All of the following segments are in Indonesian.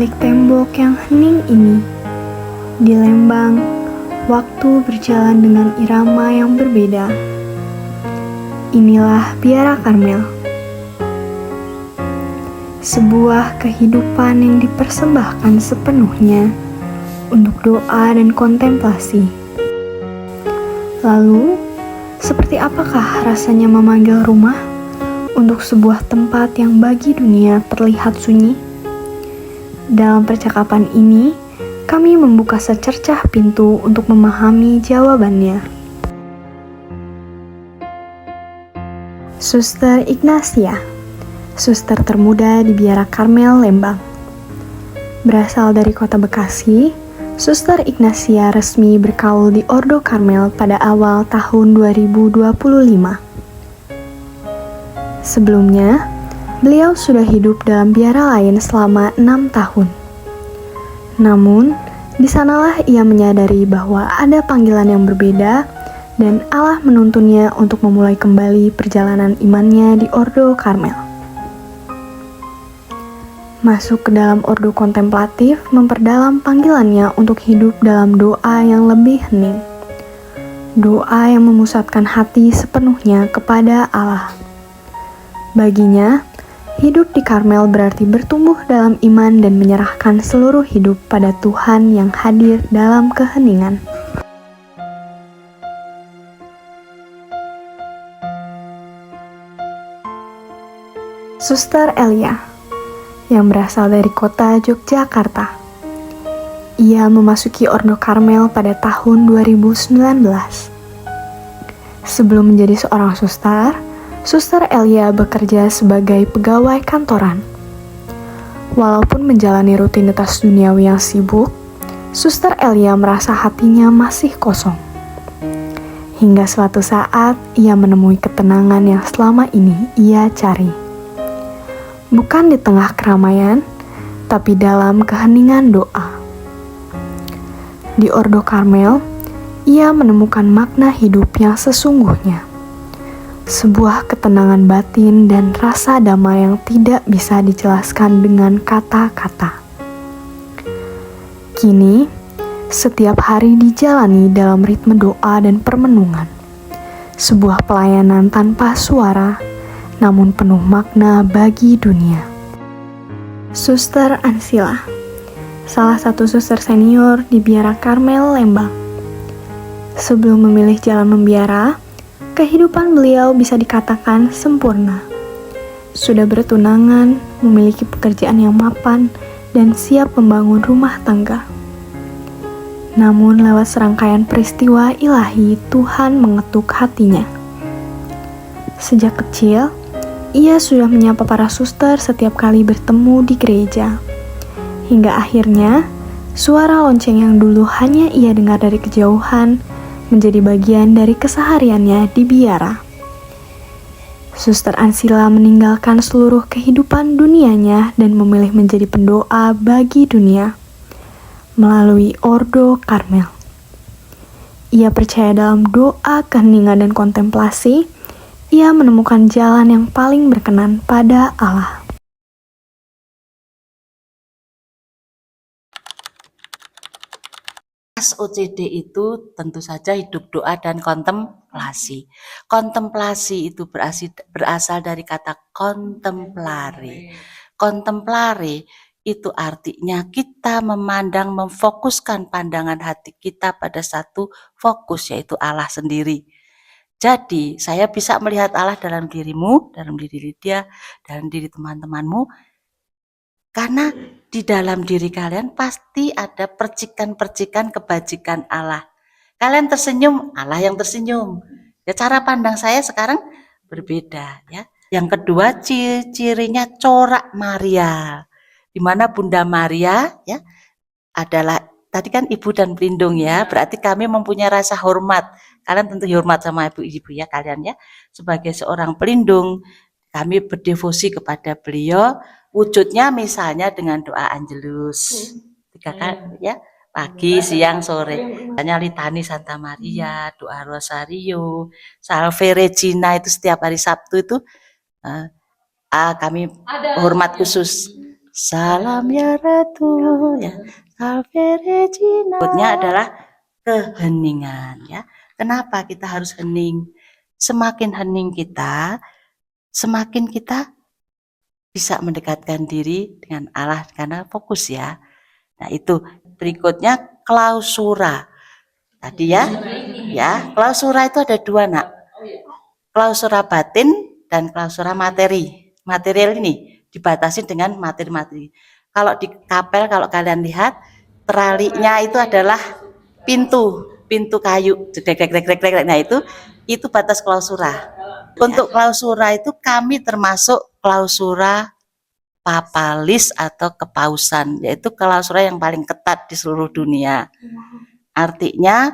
balik tembok yang hening ini, di Lembang, waktu berjalan dengan irama yang berbeda. Inilah Biara Karmel, sebuah kehidupan yang dipersembahkan sepenuhnya untuk doa dan kontemplasi. Lalu, seperti apakah rasanya memanggil rumah untuk sebuah tempat yang bagi dunia terlihat sunyi? Dalam percakapan ini, kami membuka secercah pintu untuk memahami jawabannya. Suster Ignatia, suster termuda di Biara Karmel, Lembang. Berasal dari kota Bekasi, Suster Ignatia resmi bergaul di Ordo Karmel pada awal tahun 2025. Sebelumnya, beliau sudah hidup dalam biara lain selama 6 tahun. Namun, di sanalah ia menyadari bahwa ada panggilan yang berbeda dan Allah menuntunnya untuk memulai kembali perjalanan imannya di Ordo Karmel. Masuk ke dalam ordo kontemplatif memperdalam panggilannya untuk hidup dalam doa yang lebih hening. Doa yang memusatkan hati sepenuhnya kepada Allah. Baginya, hidup di Karmel berarti bertumbuh dalam iman dan menyerahkan seluruh hidup pada Tuhan yang hadir dalam keheningan. Suster Elia, yang berasal dari kota Yogyakarta. Ia memasuki Ordo Karmel pada tahun 2019. Sebelum menjadi seorang suster, Suster Elia bekerja sebagai pegawai kantoran. Walaupun menjalani rutinitas duniawi yang sibuk, Suster Elia merasa hatinya masih kosong. Hingga suatu saat ia menemui ketenangan yang selama ini ia cari. Bukan di tengah keramaian, tapi dalam keheningan doa. Di Ordo Karmel, ia menemukan makna hidup yang sesungguhnya. Sebuah ketenangan batin dan rasa damai yang tidak bisa dijelaskan dengan kata-kata. Kini, setiap hari dijalani dalam ritme doa dan permenungan. Sebuah pelayanan tanpa suara, namun penuh makna bagi dunia. Suster Ansila, salah satu suster senior di Biara Karmel, Lembang. Sebelum memilih jalan membiara, kehidupan beliau bisa dikatakan sempurna. Sudah bertunangan, memiliki pekerjaan yang mapan, dan siap membangun rumah tangga. Namun lewat serangkaian peristiwa ilahi, Tuhan mengetuk hatinya. Sejak kecil, ia sudah menyapa para suster setiap kali bertemu di gereja. Hingga akhirnya, suara lonceng yang dulu hanya ia dengar dari kejauhan, menjadi bagian dari kesehariannya di biara. Suster Ansila meninggalkan seluruh kehidupan dunianya dan memilih menjadi pendoa bagi dunia melalui Ordo Karmel. Ia percaya dalam doa, keheningan, dan kontemplasi. Ia menemukan jalan yang paling berkenan pada Allah. OCD itu tentu saja hidup doa dan kontemplasi. Kontemplasi itu berasal dari kata contemplare. Contemplare itu artinya kita memandang, memfokuskan pandangan hati kita pada satu fokus, yaitu Allah sendiri. Jadi, saya bisa melihat Allah dalam dirimu, dalam diri Lydia, dalam diri teman-temanmu, karena di dalam diri kalian pasti ada percikan-percikan kebajikan Allah. Kalian tersenyum, Allah yang tersenyum. Ya, cara pandang saya sekarang berbeda ya. Yang kedua, cirinya corak Maria. Di mana Bunda Maria ya adalah tadi kan ibu dan pelindung ya. Berarti kami mempunyai rasa hormat. Kalian tentu hormat sama ibu-ibu ya kalian ya. Sebagai seorang pelindung, kami berdevosi kepada beliau. Wujudnya misalnya dengan doa Angelus 3 kali ya, pagi, siang, sore. Hanya litani Santa Maria, doa Rosario, Salve Regina itu setiap hari Sabtu itu kami hormat khusus Salam ya Ratu, ya. Salve Regina. Berikutnya adalah keheningan, ya. Kenapa kita harus hening? Semakin hening kita, semakin kita bisa mendekatkan diri dengan Allah karena fokus ya. Nah, itu berikutnya klausura. Tadi ya, klausura itu ada dua, Nak. Klausura batin dan klausura materi. Material ini dibatasi dengan materi-materi. Kalau di kapel, kalau kalian lihat, teralinya itu adalah pintu kayu. Nah, itu batas klausura. Untuk klausura itu kami termasuk klausura papalis atau kepausan, yaitu klausura yang paling ketat di seluruh dunia. Artinya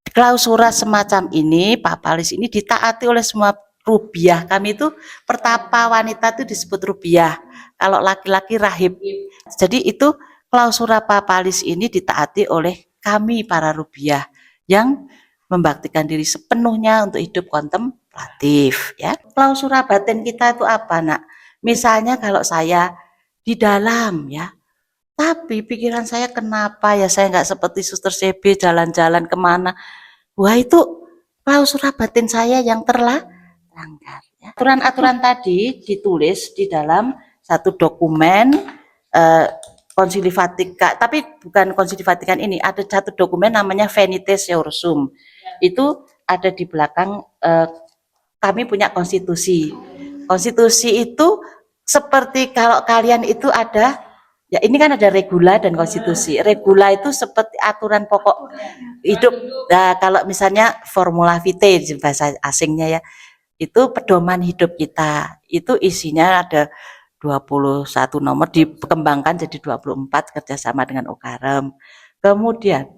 klausura semacam ini, papalis ini ditaati oleh semua rubiah. Kami itu pertapa wanita itu disebut rubiah, kalau laki-laki rahib. Jadi itu klausura papalis ini ditaati oleh kami para rubiah yang membaktikan diri sepenuhnya untuk hidup kontemplatif, ya. Klausura batin kita itu apa, Nak? Misalnya kalau saya di dalam, ya, tapi pikiran saya kenapa ya saya nggak seperti Suster CB jalan-jalan kemana. Wah, itu klausura batin saya yang terlanggar. Ya. Aturan-aturan tadi ditulis di dalam satu dokumen Konsili Vatikan, tapi bukan Konsili Vatikan ini, ada satu dokumen namanya Venite Seorsum. Itu ada di belakang, kami punya konstitusi. Konstitusi itu seperti kalau kalian itu ada, ya ini kan ada regula dan konstitusi. Regula itu seperti aturan pokok hidup. Nah, kalau misalnya formula vitae di bahasa asingnya ya, itu pedoman hidup kita. Itu isinya ada 21 nomor, dikembangkan jadi 24 kerjasama dengan UKAREM. Kemudian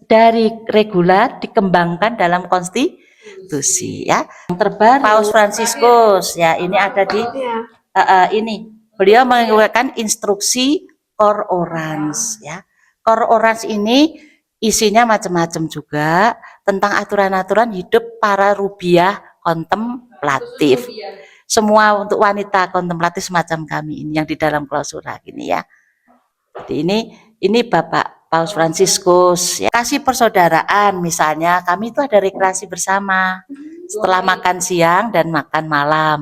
dari regula dikembangkan dalam konstitusi, ya. Yang terbaru Paus Fransiskus, ya, ini ada di ini. Beliau mengeluarkan instruksi Cor Orans, ya. Cor Orans ini isinya macam-macam juga tentang aturan-aturan hidup para rubiah kontemplatif. Semua untuk wanita kontemplatif semacam kami ini yang di dalam klausura gini, ya. Jadi ini Bapak Paus Fransiskus, ya. Kasih persaudaraan, misalnya kami itu ada rekreasi bersama setelah makan siang dan makan malam.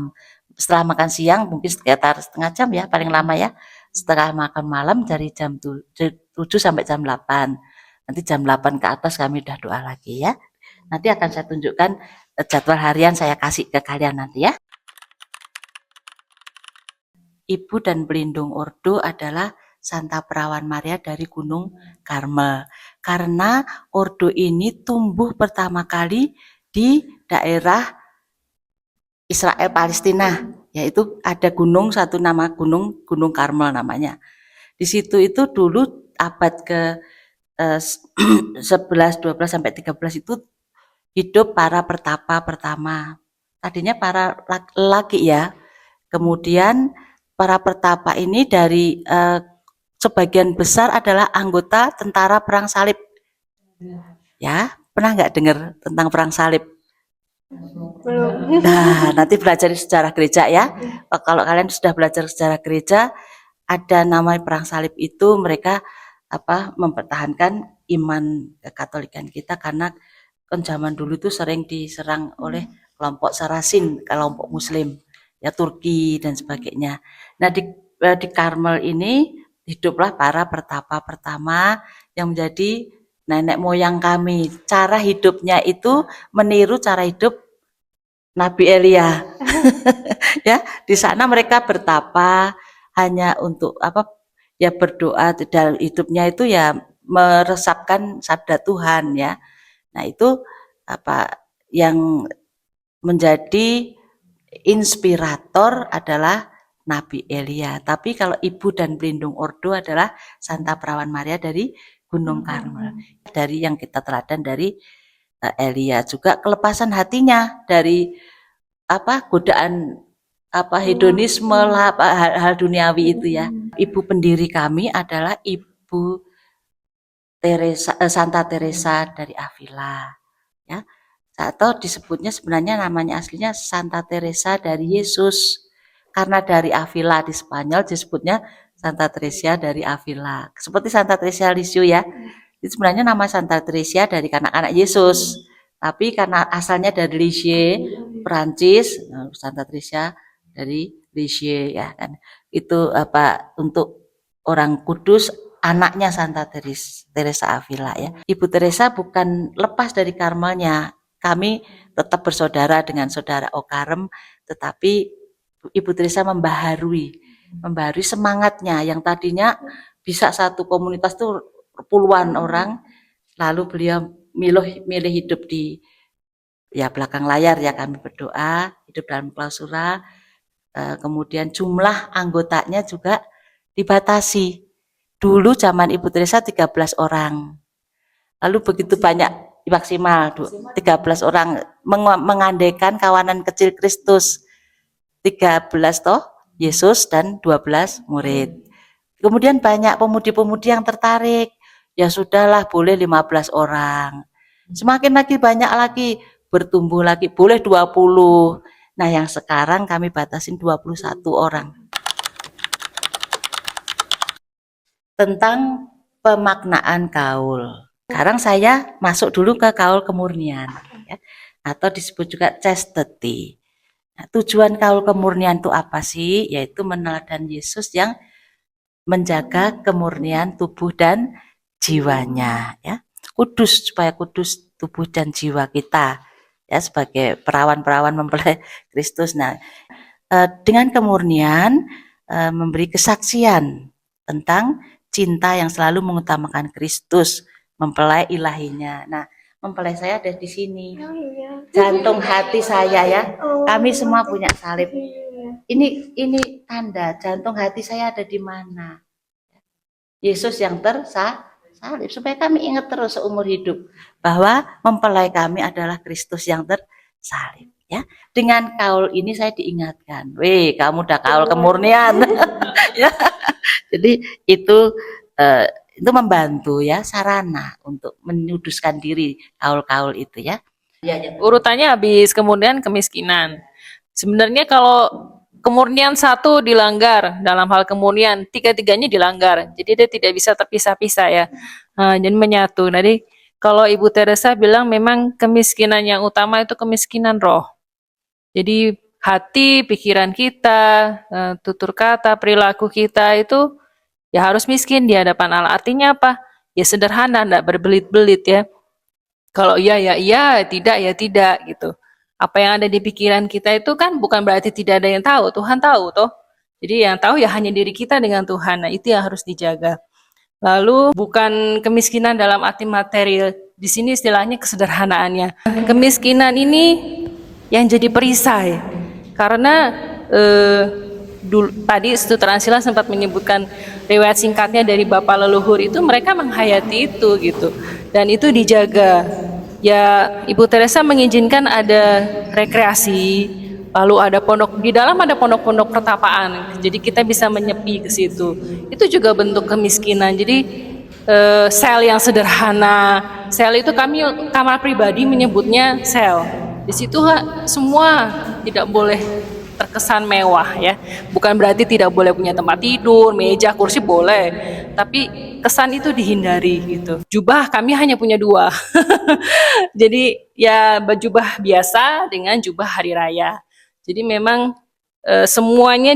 Setelah makan siang mungkin sekitar setengah jam ya, paling lama ya. Setelah makan malam dari jam 7 sampai jam 8. Nanti jam 8 ke atas kami udah doa lagi, ya. Nanti akan saya tunjukkan jadwal harian, saya kasih ke kalian nanti, ya. Ibu dan pelindung ordo adalah Santa Perawan Maria dari Gunung Karmel. Karena ordo ini tumbuh pertama kali di daerah Israel Palestina, yaitu ada gunung, satu nama Gunung Karmel namanya. Di situ itu dulu abad ke 11, 12 sampai 13 itu hidup para pertapa pertama. Tadinya para laki ya. Kemudian para pertapa ini dari sebagian besar adalah anggota tentara perang salib. Ya, pernah nggak dengar tentang perang salib? Nah, nanti belajar sejarah gereja ya. Kalau kalian sudah belajar sejarah gereja, ada namanya perang salib itu mereka mempertahankan iman kekatolikan kita karena kan zaman dulu itu sering diserang oleh kelompok Sarasin, kelompok Muslim, ya Turki dan sebagainya. Nah di Karmel ini hiduplah para pertapa pertama yang menjadi nenek moyang kami. Cara hidupnya itu meniru cara hidup Nabi Elia. Ya, di sana mereka bertapa hanya untuk ya berdoa, dalam hidupnya itu ya meresapkan sabda Tuhan, ya. Nah, itu yang menjadi inspirator adalah Nabi Elia. Tapi kalau ibu dan pelindung ordo adalah Santa Perawan Maria dari Gunung Karmel. Dari yang kita teladan dari Elia juga kelepasan hatinya dari godaan hedonisme lah, hal duniawi itu ya. Ibu pendiri kami adalah Ibu Santa Teresa dari Avila, ya. Atau disebutnya sebenarnya namanya aslinya Santa Teresa dari Yesus. karena dari Avila di Spanyol disebutnya Santa Teresia dari Avila. Seperti Santa Teresia Lisieux ya. Itu sebenarnya nama Santa Teresia dari anak-anak Yesus. Tapi karena asalnya dari Lisieux, Perancis, Santa Teresia dari Lisieux ya kan. Itu untuk orang kudus, anaknya Santa Teresa Avila ya. Ibu Teresa bukan lepas dari karmelnya. Kami tetap bersaudara dengan saudara Okarem, tetapi Ibu Teresa membaharui semangatnya yang tadinya bisa satu komunitas tuh puluhan orang, lalu beliau milih hidup di belakang layar ya, kami berdoa, hidup dalam klausura, kemudian jumlah anggotanya juga dibatasi. Dulu zaman Ibu Teresa 13 orang. Lalu begitu banyak maksimal 13 orang mengandaikan kawanan kecil Kristus. 13 toh Yesus dan 12 murid. Kemudian banyak pemudi-pemudi yang tertarik. Ya sudahlah, boleh 15 orang. Semakin lagi banyak lagi, bertumbuh lagi, boleh 20. Nah, yang sekarang kami batasin 21 orang. Tentang pemaknaan kaul. Sekarang saya masuk dulu ke kaul kemurnian, ya, atau disebut juga chastity. Nah, tujuan kaul kemurnian itu apa sih? Yaitu meneladani Yesus yang menjaga kemurnian tubuh dan jiwanya, ya, kudus, supaya kudus tubuh dan jiwa kita, ya, sebagai perawan-perawan mempelai Kristus. Nah, dengan kemurnian memberi kesaksian tentang cinta yang selalu mengutamakan Kristus, mempelai ilahinya. Nah, mempelai saya ada di sini, jantung hati saya ya. Kami semua punya salib. Ini tanda jantung hati saya ada di mana. Yesus yang tersalib, supaya kami ingat terus seumur hidup bahwa mempelai kami adalah Kristus yang tersalib. Ya, dengan kaul ini saya diingatkan, weh, kamu udah kaul kemurnian. Ya, jadi itu membantu ya, sarana untuk menyuduskan diri kaul-kaul itu ya. Urutannya habis kemudian kemiskinan. Sebenarnya kalau kemurnian satu dilanggar, dalam hal kemurnian tiga-tiganya dilanggar. Jadi dia tidak bisa terpisah-pisah ya. Jadi menyatu. Jadi kalau Ibu Teresa bilang memang kemiskinan yang utama itu kemiskinan roh. Jadi hati, pikiran kita, tutur kata, perilaku kita itu ya harus miskin di hadapan Allah. Artinya apa? Ya sederhana, enggak berbelit-belit ya. Kalau iya ya iya, tidak ya tidak gitu. Apa yang ada di pikiran kita itu kan bukan berarti tidak ada yang tahu, Tuhan tahu toh. Jadi yang tahu ya hanya diri kita dengan Tuhan. Nah, itu yang harus dijaga. Lalu bukan kemiskinan dalam arti material. Di sini istilahnya kesederhanaannya. Kemiskinan ini yang jadi perisai. Karena tadi Studi Transila sempat menyebutkan riwayat singkatnya dari Bapak leluhur itu, mereka menghayati itu gitu. Dan itu dijaga. Ya, Ibu Teresa mengizinkan ada rekreasi, lalu ada pondok, di dalam ada pondok-pondok pertapaan. Jadi kita bisa menyepi ke situ. Itu juga bentuk kemiskinan. Jadi sel yang sederhana. Sel itu kami kamar pribadi menyebutnya sel. Di situ semua tidak boleh terkesan mewah ya. Bukan berarti tidak boleh punya tempat tidur, meja, kursi boleh. Tapi kesan itu dihindari gitu. Jubah kami hanya punya 2. Jadi ya berjubah biasa dengan jubah hari raya. Jadi memang semuanya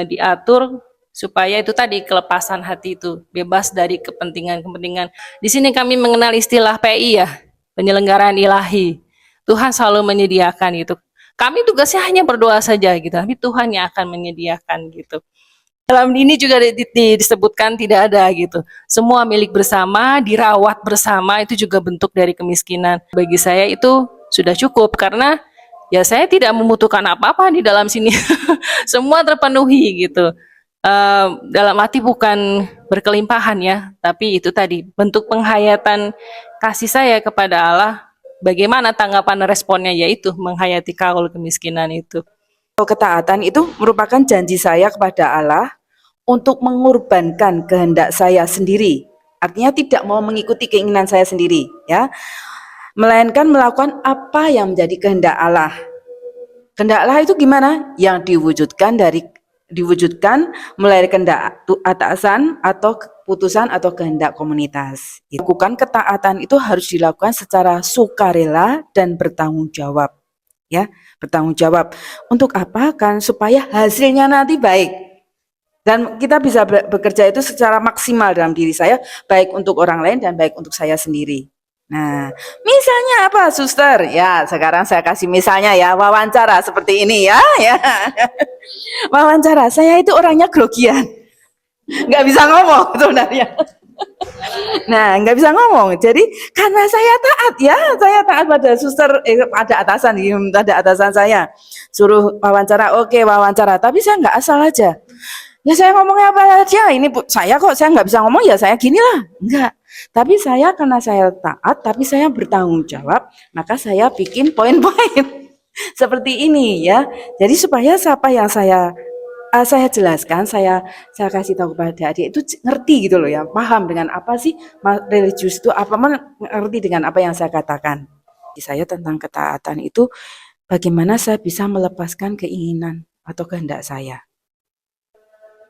diatur supaya itu tadi kelepasan hati itu, bebas dari kepentingan-kepentingan. Di sini kami mengenal istilah PI ya, penyelenggaraan ilahi. Tuhan selalu menyediakan gitu. Kami tugasnya hanya berdoa saja gitu, tapi Tuhan yang akan menyediakan gitu. Dalam ini juga disebutkan tidak ada gitu. Semua milik bersama, dirawat bersama, itu juga bentuk dari kemiskinan. Bagi saya itu sudah cukup karena ya saya tidak membutuhkan apa-apa di dalam sini. Semua terpenuhi gitu. Dalam arti bukan berkelimpahan ya, tapi itu tadi bentuk penghayatan kasih saya kepada Allah. Bagaimana tanggapan responnya, yaitu menghayati kaul kemiskinan itu. Ketaatan itu merupakan janji saya kepada Allah untuk mengorbankan kehendak saya sendiri. Artinya tidak mau mengikuti keinginan saya sendiri, ya, melainkan melakukan apa yang menjadi kehendak Allah. Kehendak Allah itu gimana? Yang diwujudkan mulai kehendak atasan atau keputusan atau kehendak komunitas. Lakukan ketaatan itu harus dilakukan secara sukarela dan bertanggung jawab. Ya, bertanggung jawab. Untuk apa? Kan supaya hasilnya nanti baik. Dan kita bisa bekerja itu secara maksimal dalam diri saya, baik untuk orang lain dan baik untuk saya sendiri. Nah, misalnya apa, suster? Ya, sekarang saya kasih misalnya ya, wawancara seperti ini ya. Wawancara, saya itu orangnya grogian. Nggak bisa ngomong sebenarnya. Nah, nggak bisa ngomong. Jadi, karena saya taat ya, saya taat pada suster, ada atasan saya. Suruh wawancara, oke wawancara. Tapi saya nggak asal aja. Ya saya ngomongnya apa aja, ini saya nggak bisa ngomong ya saya ginilah. Enggak, tapi saya karena saya taat, tapi saya bertanggung jawab, maka saya bikin poin-poin seperti ini ya. Jadi supaya siapa yang saya jelaskan, saya kasih tahu kepada adik itu ngerti gitu loh ya, paham dengan apa sih religius itu apa, mengerti dengan apa yang saya katakan. Di saya tentang ketaatan itu bagaimana saya bisa melepaskan keinginan atau kehendak saya.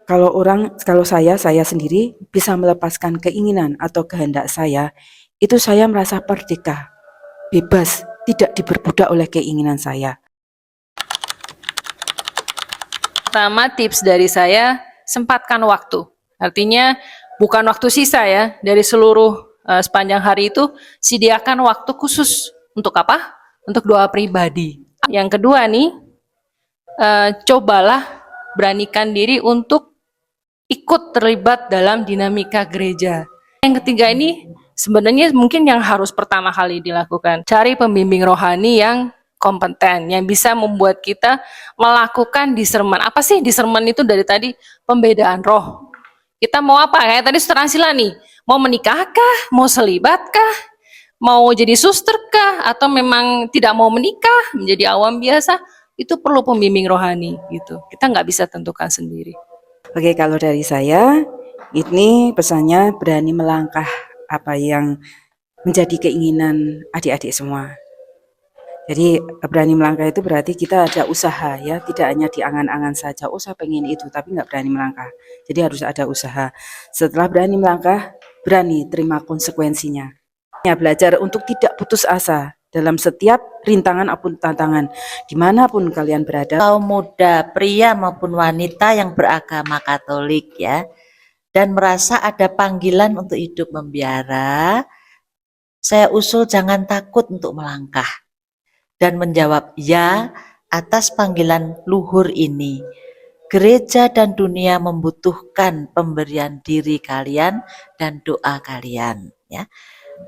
Kalau saya sendiri bisa melepaskan keinginan atau kehendak saya, itu saya merasa merdeka, bebas, tidak diperbudak oleh keinginan saya. Pertama, tips dari saya, sempatkan waktu. Artinya bukan waktu sisa ya, dari seluruh sepanjang hari itu, sediakan waktu khusus. Untuk apa? Untuk doa pribadi. Yang kedua nih, cobalah beranikan diri untuk ikut terlibat dalam dinamika gereja. Yang ketiga ini sebenarnya mungkin yang harus pertama kali dilakukan. Cari pembimbing rohani yang kompeten, yang bisa membuat kita melakukan discernment. Apa sih discernment itu dari tadi? Pembedaan roh. Kita mau apa? Kayak tadi Suster Ansila nih, mau menikahkah? Mau selibatkah? Mau jadi susterkah? Atau memang tidak mau menikah, menjadi awam biasa? Itu perlu pembimbing rohani gitu. Kita nggak bisa tentukan sendiri. Oke, kalau dari saya, ini pesannya berani melangkah apa yang menjadi keinginan adik-adik semua. Jadi berani melangkah itu berarti kita ada usaha ya, tidak hanya di angan-angan saja, oh saya pengen itu, tapi nggak berani melangkah. Jadi harus ada usaha. Setelah berani melangkah, berani terima konsekuensinya. Ya, belajar untuk tidak putus asa dalam setiap rintangan maupun tantangan, dimanapun kalian berada. Kaum muda, pria maupun wanita yang beragama Katolik ya, dan merasa ada panggilan untuk hidup membiara, saya usul jangan takut untuk melangkah dan menjawab ya atas panggilan luhur ini. Gereja dan dunia membutuhkan pemberian diri kalian dan doa kalian ya.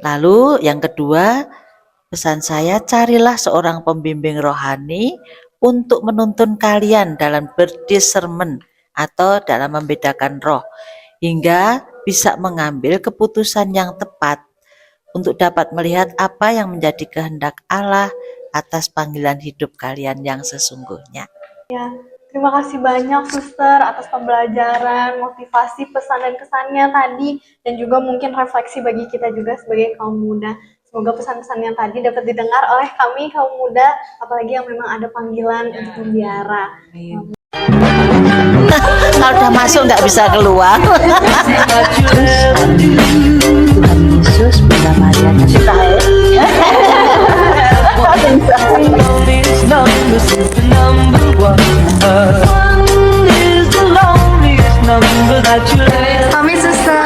Lalu yang kedua, pesan saya, carilah seorang pembimbing rohani untuk menuntun kalian dalam berdiscernment atau dalam membedakan roh, hingga bisa mengambil keputusan yang tepat untuk dapat melihat apa yang menjadi kehendak Allah atas panggilan hidup kalian yang sesungguhnya. Ya, terima kasih banyak Suster atas pembelajaran, motivasi, pesan dan kesannya tadi, dan juga mungkin refleksi bagi kita juga sebagai kaum muda. Semoga pesan-pesan yang tadi dapat didengar oleh kami kaum muda, apalagi yang memang ada panggilan untuk membiara. Kalau udah masuk nggak bisa keluar. Tuhan Yesus, Bunda Maria kasih tahu. Kami Suster